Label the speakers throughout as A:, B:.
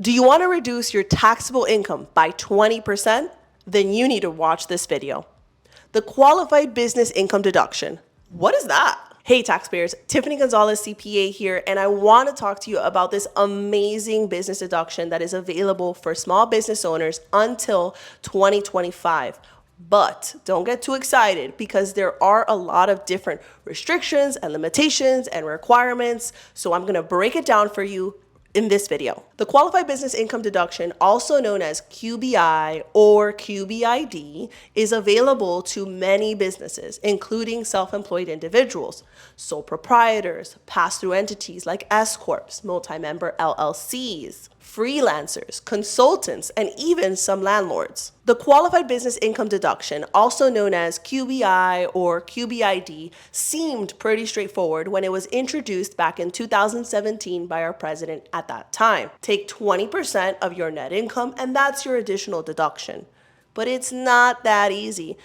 A: Do you want to reduce your taxable income by 20%? Then you need to watch this video. The Qualified Business Income Deduction. What is that? Hey taxpayers, Tiffany Gonzalez CPA here, and I want to talk to you about this amazing business deduction that is available for small business owners until 2025. But don't get too excited because there are a lot of different restrictions and limitations and requirements. So I'm going to break it down for you in this video. The Qualified Business Income Deduction, also known as QBI or QBID, is available to many businesses, including self-employed individuals, sole proprietors, pass-through entities like S-corps, multi-member LLCs, freelancers, consultants, and even some landlords. The Qualified Business Income Deduction, also known as QBI or QBID, seemed pretty straightforward when it was introduced back in 2017 by our president at that time. Take 20% of your net income, and that's your additional deduction. But it's not that easy.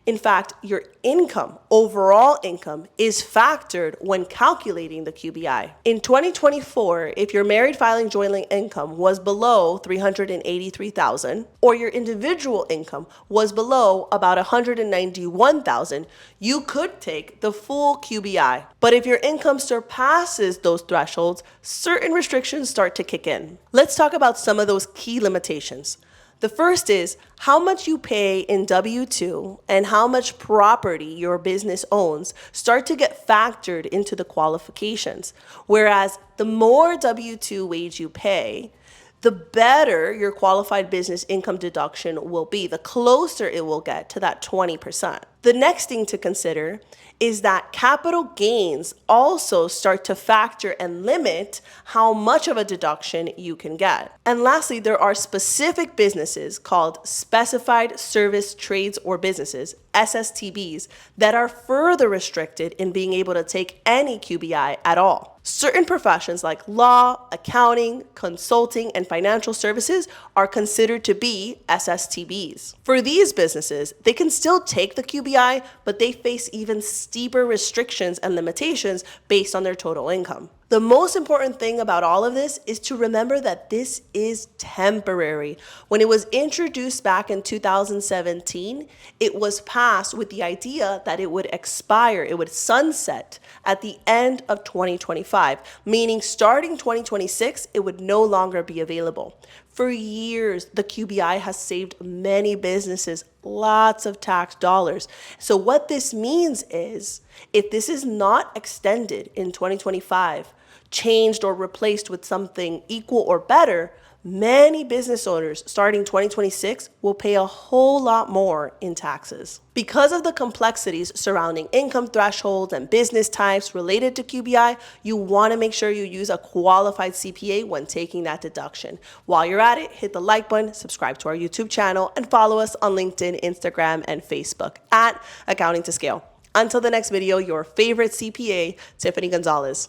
A: In fact, your income, overall income, is factored when calculating the QBI. In 2024, if your married filing jointly income was below $383,000 or your individual income was below about $191,000, you could take the full QBI. But if your income surpasses those thresholds, certain restrictions start to kick in. Let's talk about some of those key limitations. The first is how much you pay in W-2 and how much property your business owns start to get factored into the qualifications. Whereas the more W-2 wage you pay, the better your qualified business income deduction will be, the closer it will get to that 20%. The next thing to consider is that capital gains also start to factor and limit how much of a deduction you can get. And lastly, there are specific businesses called specified service trades or businesses, SSTBs, that are further restricted in being able to take any QBI at all. Certain professions like law, accounting, consulting, and financial services are considered to be SSTBs. For these businesses, they can still take the QBI, but they face even steeper restrictions and limitations based on their total income. The most important thing about all of this is to remember that this is temporary. When it was introduced back in 2017, it was passed with the idea that it would expire, it would sunset at the end of 2025, meaning starting 2026, it would no longer be available. For years, the QBI has saved many businesses lots of tax dollars. So what this means is, if this is not extended in 2025, changed or replaced with something equal or better, many business owners starting 2026 will pay a whole lot more in taxes. Because of the complexities surrounding income thresholds and business types related to QBI, you want to make sure you use a qualified CPA when taking that deduction. While you're at it, hit the like button, subscribe to our YouTube channel, and follow us on LinkedIn, Instagram, and Facebook at Accounting to Scale. Until the next video, your favorite CPA, Tiffany Gonzalez.